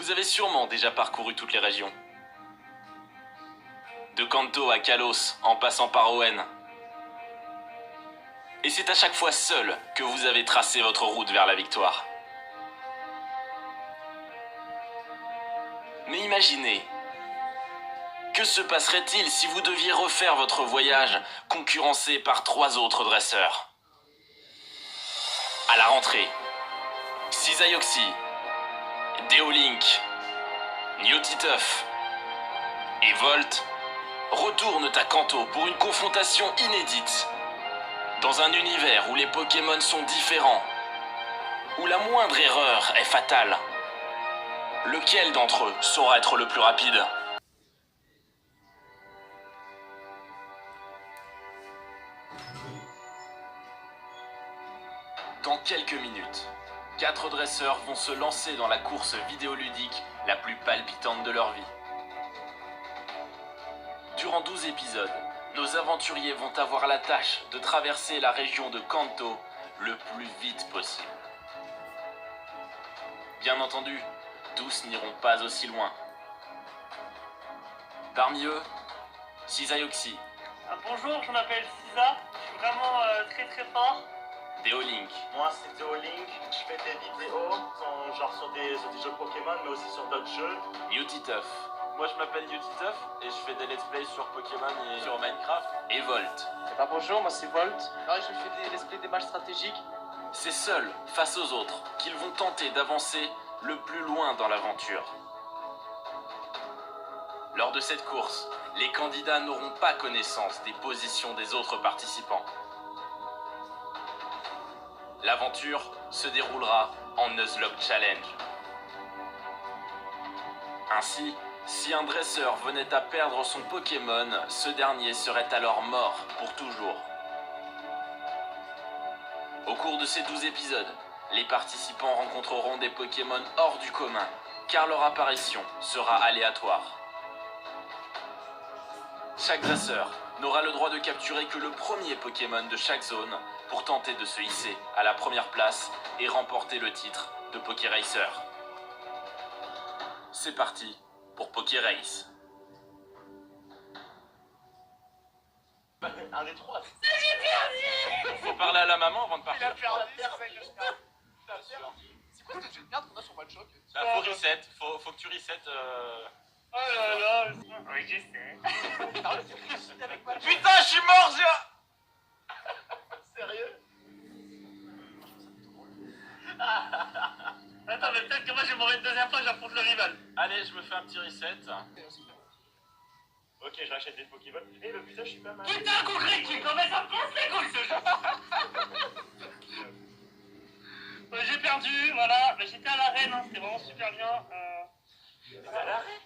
Vous avez sûrement déjà parcouru toutes les régions. De Kanto à Kalos, en passant par Hoenn. Et c'est à chaque fois seul que vous avez tracé votre route vers la victoire. Mais imaginez, que se passerait-il si vous deviez refaire votre voyage concurrencé par 3 autres dresseurs? À la rentrée, Cisaioxy, Deolink, Newtiteuf et Volt retournent à Kanto pour une confrontation inédite. Dans un univers où les Pokémon sont différents, où la moindre erreur est fatale, lequel d'entre eux saura être le plus rapide? Dans quelques minutes, 4 dresseurs vont se lancer dans la course vidéoludique la plus palpitante de leur vie. Durant 12 épisodes, nos aventuriers vont avoir la tâche de traverser la région de Kanto le plus vite possible. Bien entendu, tous n'iront pas aussi loin. Parmi eux, Cisaioxy, Bonjour, je m'appelle Cisa, je suis vraiment très fort. Deolink, Moi c'est Deolink, je fais des vidéos genre sur des jeux Pokémon mais aussi sur d'autres jeux. Newtiteuf Moi je m'appelle Newtiteuf et je fais des let's play sur Pokémon et sur Minecraft. et Volt. Eh ben bonjour, moi c'est Volt. Pareil, je fais des let's play des matchs stratégiques. C'est seuls, face aux autres, qu'ils vont tenter d'avancer le plus loin dans l'aventure. Lors de cette course, les candidats n'auront pas connaissance des positions des autres participants. L'aventure se déroulera en Nuzlocke Challenge. Ainsi, si un dresseur venait à perdre son Pokémon, ce dernier serait alors mort pour toujours. Au cours de ces 12 épisodes, les participants rencontreront des Pokémon hors du commun, car leur apparition sera aléatoire. Chaque dresseur n'aura le droit de capturer que le premier Pokémon de chaque zone pour tenter de se hisser à la première place et remporter le titre de Pokéracer. C'est parti pour Pokérace. Un des 3. Faut parler à la maman avant de partir. C'est quoi ce jeu de merde qu'on a sur One-Shot? Bah, faut reset, faut que tu reset. Oh là là, oui je sais. Putain, je suis mort, Sérieux? Attends, mais peut-être que moi je vais mourir une deuxième fois, j'affronte le rival. Allez, je me fais un petit reset. Ok, je rachète des Pokéballs. Et le visage, je suis pas mal. Putain, concret, tu commences à me casser les couilles ce jeu. J'ai perdu, voilà. Mais j'étais à l'arène, hein, c'était vraiment super bien. T'es à l'arène?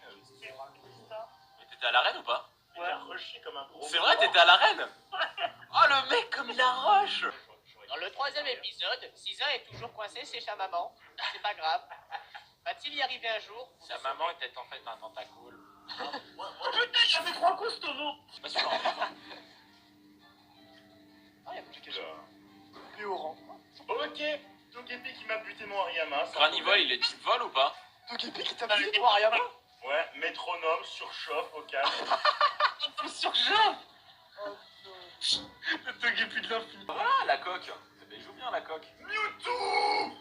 Mais t'étais à l'arène ou pas? Il a rushé comme un gros. C'est vrai, t'étais à l'arène? Oh, le mec, comme il a rush! Dans le 3e épisode, Cisa est toujours coincé chez sa maman. C'est pas grave. Va-t-il y arriver un jour? Sa maman était en fait un tentacule. Putain, il a fait 3 coups ce tonneau. C'est pas sûr. Ah, y'a plus caché. Plus au rang. Ok, Togepi qui m'a buté mon Hariyama. ça Granivol, pouvait. il est type vol ou pas? Togepi qui t'a buté pour Ariama? Ouais, métronome, surchauffe, au calme. Surchauffe. Le Togepi de l'infini. Ah, la coque. Il joue bien la coque. Mewtwo.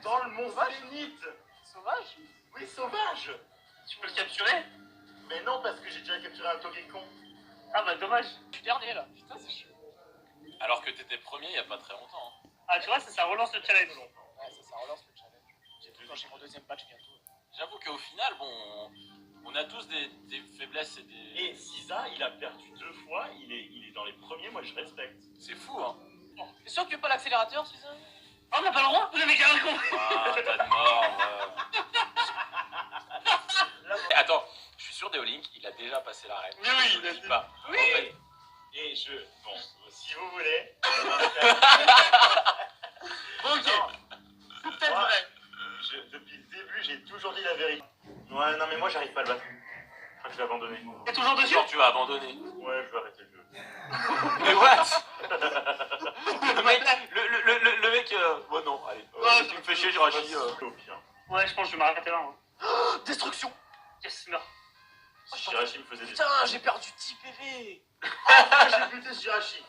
Dans le mont Zénith. Sauvage? Oui, sauvage. Tu peux le capturer? Mais non, parce que j'ai déjà capturé un Togekion. Ah bah dommage. Je suis dernier là. Putain, c'est chaud. Alors que t'étais premier il y a pas très longtemps. Hein. Ah tu vois, ça relance le challenge. Ouais, ça relance le challenge. J'ai mon 2e patch bientôt. J'avoue qu'au final, bon, on a tous des faiblesses et des... Et Cisa, il a perdu 2 fois. Il est dans les premiers, moi je respecte. C'est fou, hein. T'es sûr que tu veux pas l'accélérateur, Cisa? Oh, on n'a pas le droit, le mec a un con. Ah, t'as de mort. Attends, je suis sûr Deolink, il a déjà passé l'arène. Oui, oui, je il a le dis dit. pas. Oui. En fait, Et bon, si vous voulez. Ok. C'est peut-être Moi, vrai. depuis le début, j'ai toujours dit la vérité. Ouais, non, mais moi j'arrive pas à le battre. Je crois que je vais abandonner. T'es toujours dessus? genre tu vas abandonner. Ouais, je vais arrêter le jeu. Mais what? Le mec, le mec, bon non, allez. Ouais, Tu me fais chier, je rachis. Au pire. Ouais, je pense que je vais m'arrêter là. Hein. Destruction. Yes, meurs. Shirashi me faisait des... Putain, j'ai perdu 10 PV. Ah, j'ai buté Shirashi.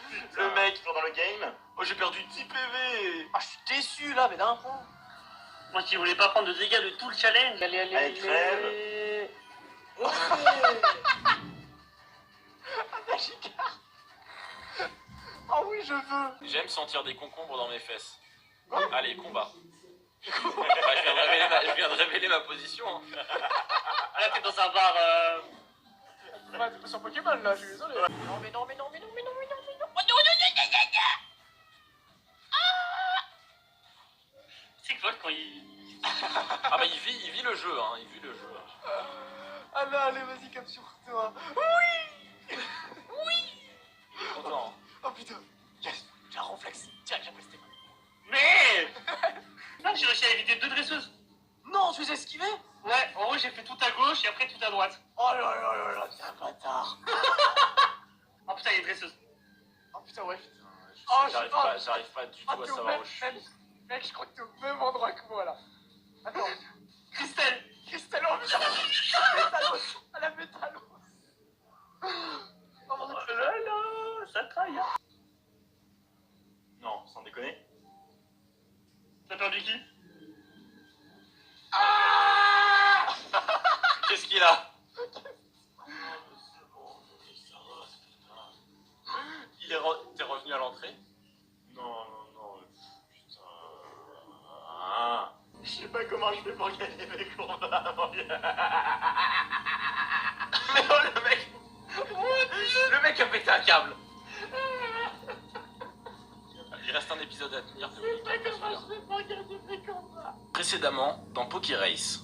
Putain, Le mec. toujours dans le game. Oh, j'ai perdu 10 PV. Ah, je suis déçu là, mais d'un point. Moi qui voulais pas prendre de dégâts de tout le challenge. Allez, allez, Allez, crève. Ouais. Magic. Oh oui, je veux. J'aime sentir des concombres dans mes fesses. Quoi? Allez, combat. Bah, je viens de révéler ma position. Hein. Ah là, t'es dans un bar. Ouais, t'es pas sur Pokémon là, je suis désolé. Non, mais non, mais non, mais non, mais non, mais non, mais non. Oh non, non, non, non, non, non. Tu sais que Volt, quand il. Ah bah il vit le jeu, hein. Il vit le jeu. Ah non, allez, vas-y, capture-toi. Il est content. Oh putain. Yes, j'ai un réflexe. Tiens, j'ai presté. Mais non, j'ai réussi à éviter 2 dresseuses. Non, tu les as esquivés? Ouais, en gros, j'ai fait tout à gauche et après tout à droite. Oh là là là là, t'es un bâtard. Oh putain, il y a une dresseuse. Oh putain, ouais. J'arrive pas du tout à t'es au savoir même, où je suis. mec, je crois que t'es au même endroit que moi là. Attends. Christelle. Christelle, oh putain. Métallos. À la métallos. Oh mon dieu. Oh là là, ça traille. Hein. Non, sans déconner. T'as perdu qui? Qu'est-ce qu'il a? T'es revenu à l'entrée? Non, putain. Ah. Je sais pas comment je fais pour gagner mes combats. Mais oh le mec! Le mec a pété un câble! Il reste un épisode à tenir. Précédemment, dans Poké Race,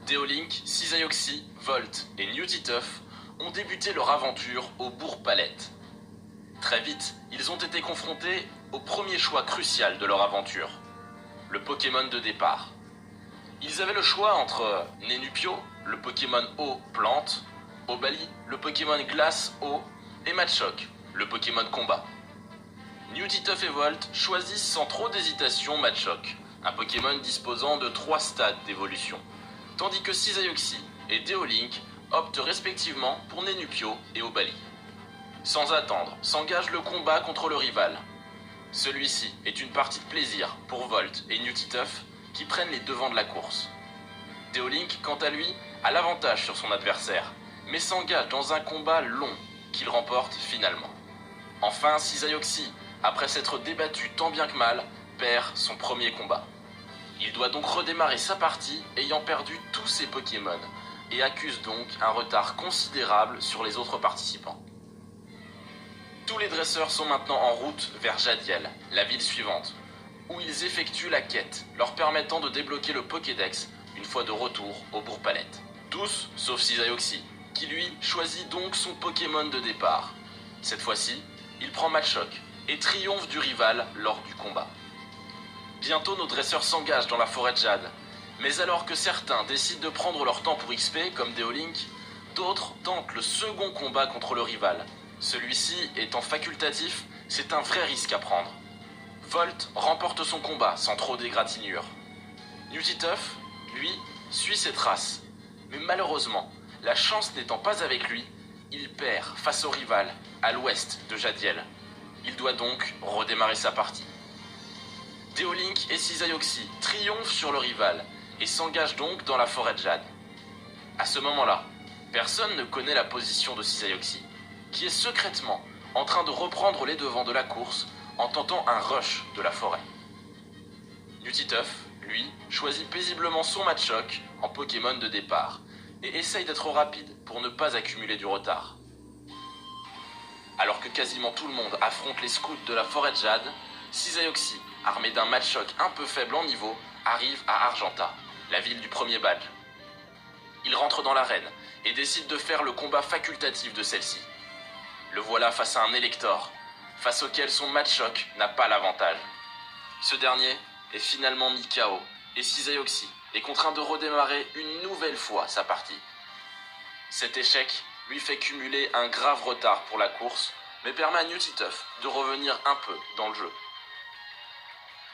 Deolink, Cisaioxy, Volt et Newtituff ont débuté leur aventure au Bourg Palette. Très vite, ils ont été confrontés au premier choix crucial de leur aventure, le Pokémon de départ. Ils avaient le choix entre Nenupio, le Pokémon eau plante, Obali, le Pokémon glace eau, et Machoke, le Pokémon combat. Newtituff et Volt choisissent sans trop d'hésitation Machoke, un Pokémon disposant de 3 stades d'évolution, tandis que Cisaioxy et Deolink optent respectivement pour Nenupio et Obali. Sans attendre, s'engage le combat contre le rival. Celui-ci est une partie de plaisir pour Volt et Newtituff qui prennent les devants de la course. Deolink, quant à lui, a l'avantage sur son adversaire, mais s'engage dans un combat long qu'il remporte finalement. Enfin, Cisaioxy, après s'être débattu tant bien que mal, perd son premier combat. Il doit donc redémarrer sa partie ayant perdu tous ses Pokémon et accuse donc un retard considérable sur les autres participants. Tous les dresseurs sont maintenant en route vers Jadiel, la ville suivante, où ils effectuent la quête, leur permettant de débloquer le Pokédex une fois de retour au Bourg Palette. Tous, sauf Cisaioxy, qui lui choisit donc son Pokémon de départ. Cette fois-ci, il prend Machoke et triomphe du rival lors du combat. Bientôt nos dresseurs s'engagent dans la forêt de Jade, mais alors que certains décident de prendre leur temps pour XP, comme Deolink, d'autres tentent le second combat contre le rival. Celui-ci étant facultatif, c'est un vrai risque à prendre. Volt remporte son combat sans trop d'égratignures. Newtituff, lui, suit ses traces, mais malheureusement, la chance n'étant pas avec lui, il perd face au rival à l'ouest de Jadiel. Il doit donc redémarrer sa partie. Deolink et Cisaioxy triomphent sur le rival et s'engagent donc dans la forêt de Jade. À ce moment-là, personne ne connaît la position de Cisaioxy, qui est secrètement en train de reprendre les devants de la course en tentant un rush de la forêt. Newtituff, lui, choisit paisiblement son Machoke en Pokémon de départ et essaye d'être rapide pour ne pas accumuler du retard. Alors que quasiment tout le monde affronte les scouts de la forêt de Jade, Cisaioxy, armé d'un Machoke un peu faible en niveau, arrive à Argenta, la ville du premier badge. Il rentre dans l'arène et décide de faire le combat facultatif de celle-ci. Le voilà face à un Elector, face auquel son Machoke n'a pas l'avantage. Ce dernier est finalement mis KO et Cisaioxy est contraint de redémarrer une nouvelle fois sa partie. Cet échec lui fait cumuler un grave retard pour la course, mais permet à Newtituff de revenir un peu dans le jeu.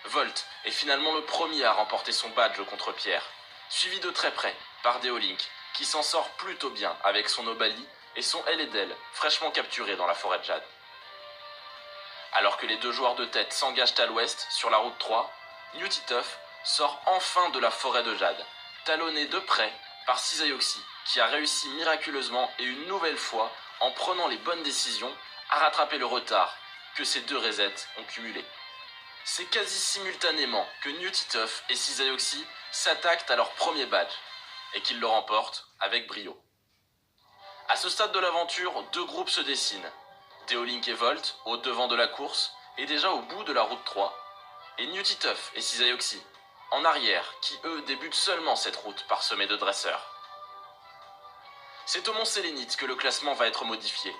Volt est finalement le premier à remporter son badge contre Pierre, suivi de très près par Deolink, qui s'en sort plutôt bien avec son Obali et son Eledel fraîchement capturé dans la forêt de Jade. Alors que les deux joueurs de tête s'engagent à l'ouest sur la route 3, Newtituff sort enfin de la forêt de Jade, talonné de près par Cisaioxy, qui a réussi miraculeusement et une nouvelle fois, en prenant les bonnes décisions, à rattraper le retard que ces deux resets ont cumulé. C'est quasi simultanément que Newtituff et Cisaioxy s'attaquent à leur premier badge, et qu'ils le remportent avec brio. À ce stade de l'aventure, deux groupes se dessinent. Deolink et Volt, au devant de la course, et déjà au bout de la route 3, et Newtituff et Cisaioxy, en arrière, qui eux débutent seulement cette route parsemée de dresseurs. C'est au Mont Sélénite que le classement va être modifié.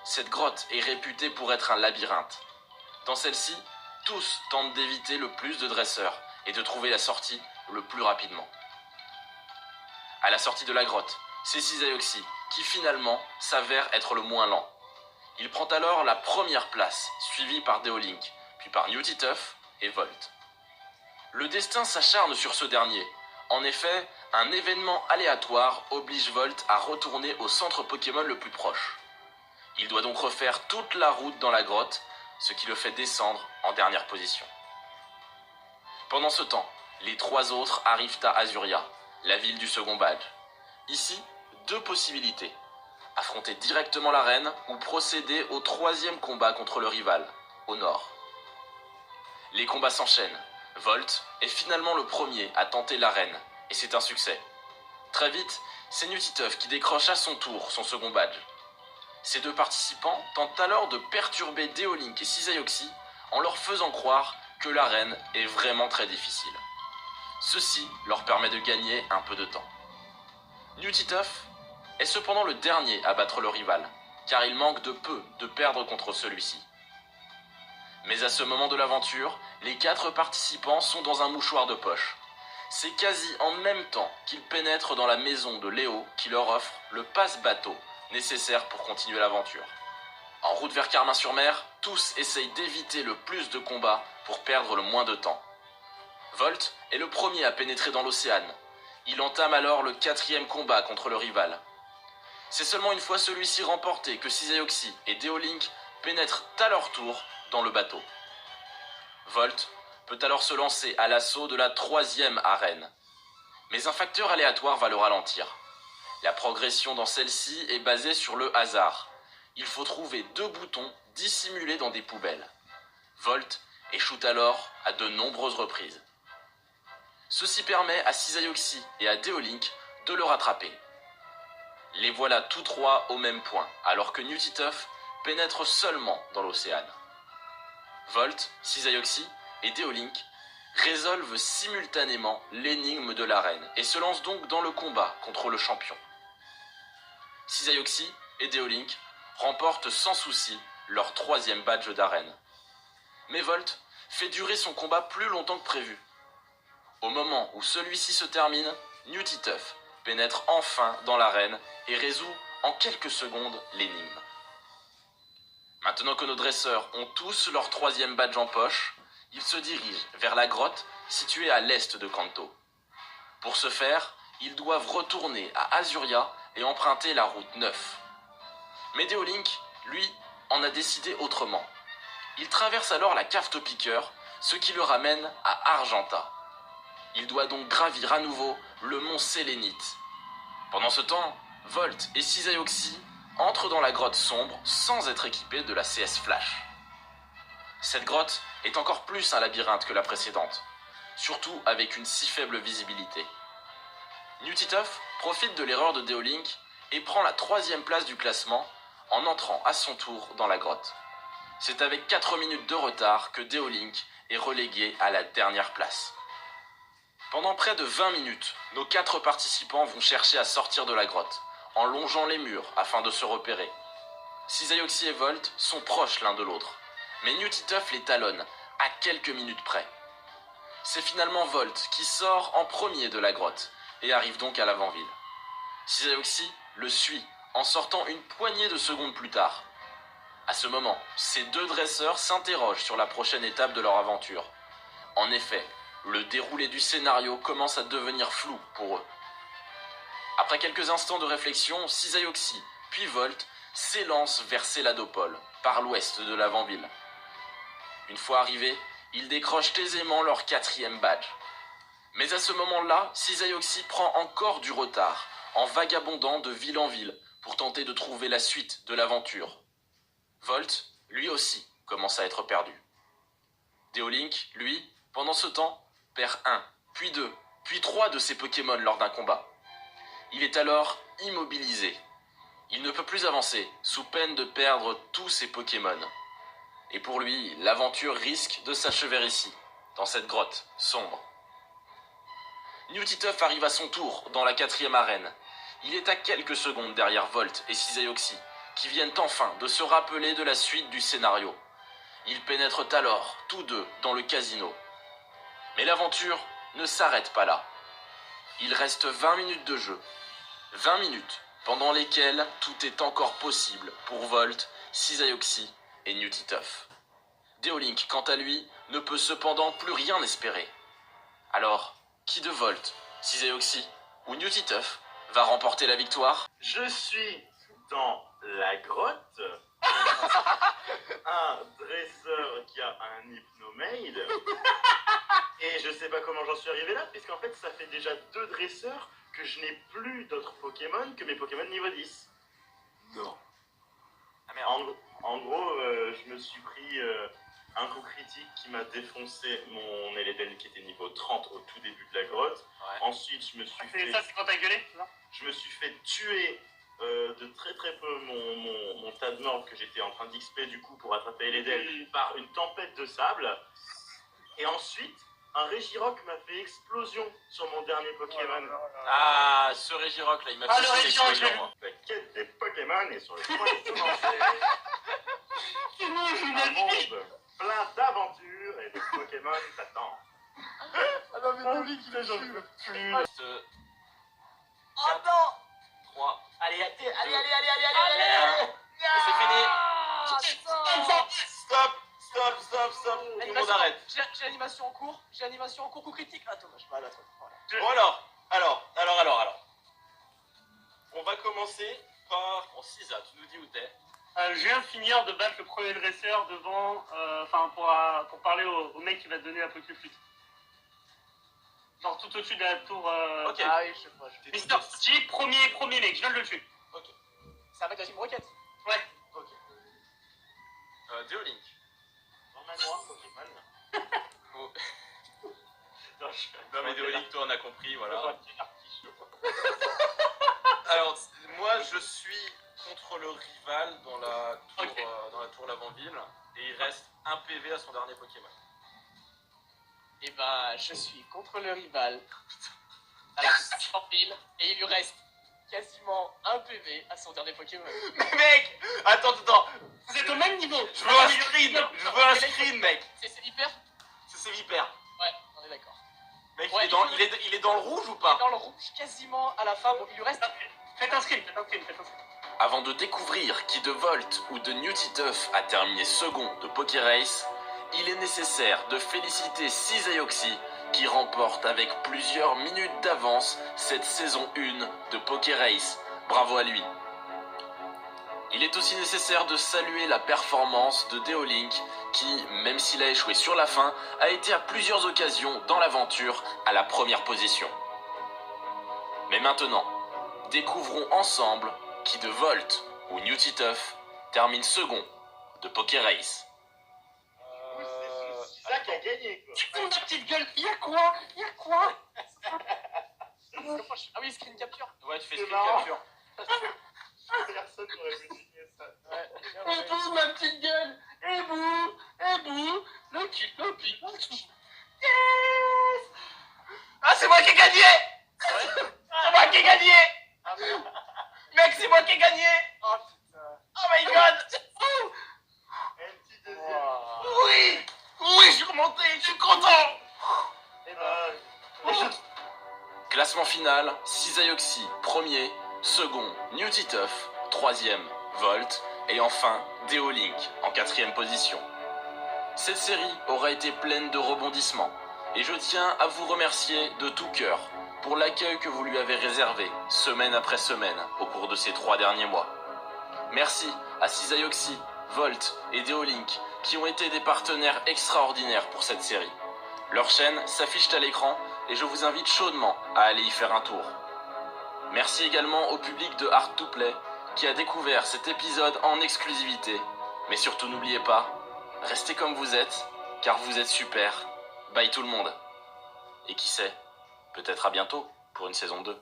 Cette grotte est réputée pour être un labyrinthe. Dans celle-ci, tous tentent d'éviter le plus de dresseurs et de trouver la sortie le plus rapidement. À la sortie de la grotte, c'est Cisaioxy qui finalement s'avère être le moins lent. Il prend alors la première place, suivi par Deolink, puis par Newtituff et Volt. Le destin s'acharne sur ce dernier. En effet, un événement aléatoire oblige Volt à retourner au centre Pokémon le plus proche. Il doit donc refaire toute la route dans la grotte, ce qui le fait descendre en dernière position. Pendant ce temps, les trois autres arrivent à Azuria, la ville du second badge. Ici, deux possibilités. Affronter directement la reine ou procéder au troisième combat contre le rival, au nord. Les combats s'enchaînent. Volt est finalement le premier à tenter l'arène, et c'est un succès. Très vite, c'est Newtituff qui décroche à son tour son second badge. Ces deux participants tentent alors de perturber Deolink et Cisaioxy en leur faisant croire que l'arène est vraiment très difficile. Ceci leur permet de gagner un peu de temps. Newtituff est cependant le dernier à battre le rival, car il manque de peu de perdre contre celui-ci. Mais à ce moment de l'aventure, les quatre participants sont dans un mouchoir de poche. C'est quasi en même temps qu'ils pénètrent dans la maison de Léo qui leur offre le passe-bateau nécessaire pour continuer l'aventure. En route vers Carmin-sur-Mer, tous essayent d'éviter le plus de combats pour perdre le moins de temps. Volt est le premier à pénétrer dans l'océan. Il entame alors le quatrième combat contre le rival. C'est seulement une fois celui-ci remporté que Cisaioxy et Deolink pénètrent à leur tour dans le bateau. Volt peut alors se lancer à l'assaut de la troisième arène. Mais un facteur aléatoire va le ralentir. La progression dans celle-ci est basée sur le hasard. Il faut trouver deux boutons dissimulés dans des poubelles. Volt échoue alors à de nombreuses reprises. Ceci permet à Cisaioxy et à Deolink de le rattraper. Les voilà tous trois au même point, alors que Newtituff pénètre seulement dans l'océan. Volt, Cisaioxy et Deolink résolvent simultanément l'énigme de l'arène et se lancent donc dans le combat contre le champion. Cisaioxy et Deolink remportent sans souci leur troisième badge d'arène. Mais Volt fait durer son combat plus longtemps que prévu. Au moment où celui-ci se termine, Newtituff pénètre enfin dans l'arène et résout en quelques secondes l'énigme. Maintenant que nos dresseurs ont tous leur troisième badge en poche, ils se dirigent vers la grotte située à l'est de Kanto. Pour ce faire, ils doivent retourner à Azuria et emprunter la route 9. Mais Deolink, lui, en a décidé autrement. Il traverse alors la cave-piqueur, ce qui le ramène à Argenta. Il doit donc gravir à nouveau le mont Sélénite. Pendant ce temps, Volt et Cisaioxy entrent dans la grotte sombre sans être équipés de la CS Flash. Cette grotte est encore plus un labyrinthe que la précédente, surtout avec une si faible visibilité. Newtituff profite de l'erreur de Deolink et prend la troisième place du classement en entrant à son tour dans la grotte. C'est avec 4 minutes de retard que Deolink est relégué à la dernière place. Pendant près de 20 minutes, nos 4 participants vont chercher à sortir de la grotte, en longeant les murs afin de se repérer. Cisaioxy et Volt sont proches l'un de l'autre, mais Newtituff les talonne à quelques minutes près. C'est finalement Volt qui sort en premier de la grotte et arrive donc à l'avant-ville. Cisaioxy le suit en sortant une poignée de secondes plus tard. À ce moment, ces deux dresseurs s'interrogent sur la prochaine étape de leur aventure. En effet, le déroulé du scénario commence à devenir flou pour eux. Après quelques instants de réflexion, Cisaioxy, puis Volt, s'élancent vers Céladopol, par l'ouest de l'avant-ville. Une fois arrivés, ils décrochent aisément leur 4e badge. Mais à ce moment-là, Cisaioxy prend encore du retard, en vagabondant de ville en ville, pour tenter de trouver la suite de l'aventure. Volt, lui aussi, commence à être perdu. Déolink, lui, pendant ce temps, perd 1, puis 2, puis 3 de ses Pokémon lors d'un combat. Il est alors immobilisé. Il ne peut plus avancer, sous peine de perdre tous ses Pokémon. Et pour lui, l'aventure risque de s'achever ici, dans cette grotte sombre. Newtituff arrive à son tour dans la 4e arène. Il est à quelques secondes derrière Volt et Cisaioxy, qui viennent enfin de se rappeler de la suite du scénario. Ils pénètrent alors, tous deux, dans le casino. Mais l'aventure ne s'arrête pas là. Il reste 20 minutes de jeu. 20 minutes pendant lesquelles tout est encore possible pour Volt, Cisaioxy et Newtituff. Déolink, quant à lui, ne peut cependant plus rien espérer. Alors, qui de Volt, Cisaioxy ou Newtituff va remporter la victoire? Je suis dans la grotte. Un dresseur qui a un hypnomade. Et je sais pas comment j'en suis arrivé là, puisqu'en fait ça fait déjà 2 dresseurs que je n'ai plus d'autres Pokémon que mes Pokémon niveau 10. Non. Ah merde. En gros, je me suis pris un coup critique qui m'a défoncé mon Eledel qui était niveau 30 au tout début de la grotte. Ouais. Ensuite, je me suis fait... Ça, c'est quand t'as gueulé, c'est ça? Je me suis fait tuer de très peu mon tas de morts que j'étais en train d'XP du coup pour attraper Eledel par une tempête de sable. Et ensuite, un Regirock m'a fait explosion sur mon dernier Pokémon. Ah, ce Regirock là, il m'a Ah, fait le cette Regirock, explosion, moi. La quête des Pokémon est sur le point de commencer. Un monde plein d'aventures et de Pokémon t'attend. Ah non, mais Déolink, il a j'en peux plus. Oh non 3. Allez, allez. Et c'est fini. Stop. Tout le monde arrête. J'ai animation en cours, coup critique. Ah, dommage, pas à la truc. Bon alors. On va commencer par... Bon, Cisa, tu nous dis où t'es. Je viens de finir de battre le premier dresseur devant, pour parler au mec qui va te donner la Pokéflute. Genre tout au-dessus de la tour. Ok. Ah oui, je vois. Mister Stitch, premier mec, je viens de le tuer. Ok. C'est un mec de Team Rocket. Ouais. Ok. Déolink. Emmène-moi, Pokémon. Oh. Non, Non mais Déolink, toi on a compris, voilà. Artichaut. Alors, moi je suis contre le rival dans la tour l'avant-ville et il reste un PV à son dernier Pokémon. Et ben, je suis contre le rival. À la ville, et il lui reste quasiment un PV à son dernier Pokémon. Mec, attends. Vous êtes au même niveau. Je veux un screen, mec. C'est hyper. C'est Vipère. Ouais, on est d'accord. Mec, Ouais, il est dans le rouge ou pas? Dans le rouge, quasiment à la fin, bon, il lui reste. Faites un screen. Avant de découvrir qui de Volt ou de Newtituff a terminé second de Pokérace, il est nécessaire de féliciter Cisaioxy qui remporte avec plusieurs minutes d'avance cette saison 1 de Pokérace. Bravo à lui. Il est aussi nécessaire de saluer la performance de Déolink qui, même s'il a échoué sur la fin, a été à plusieurs occasions dans l'aventure à la première position. Mais maintenant, découvrons ensemble qui de Volt ou Newtituff termine second de Pokérace. C'est ça qui a gagné, quoi. C'est ton petite gueule. Y'a quoi? Ah oui, screen capture. Ouais, tu fais C'est screen marrant. capture. Personne n'aurait pu signer ça. Ouais, Et vous, ma petite gueule. Et vous, le Pikachu. Yes. Ah, c'est moi qui ai gagné! C'est moi qui ai gagné! Ah, merde. Mec, c'est moi qui ai gagné! Oh putain. Oh my god! Un petit deuxième. Wow. Oui, je suis remonté, je suis content! Et ben, Classement final, Cisaioxy, premier, second, Newtituff, troisième, Volt, et enfin, Déolink, en quatrième position. Cette série aura été pleine de rebondissements, Et je tiens à vous remercier de tout cœur pour l'accueil que vous lui avez réservé, semaine après semaine, au cours de ces 3 derniers mois. Merci à Cisaioxy, Volt et Deolink, qui ont été des partenaires extraordinaires pour cette série. Leur chaîne s'affiche à l'écran et je vous invite chaudement à aller y faire un tour. Merci également au public de Art to Play qui a découvert cet épisode en exclusivité. Mais surtout n'oubliez pas, restez comme vous êtes, car vous êtes super. Bye tout le monde. Et qui sait, peut-être à bientôt pour une saison 2.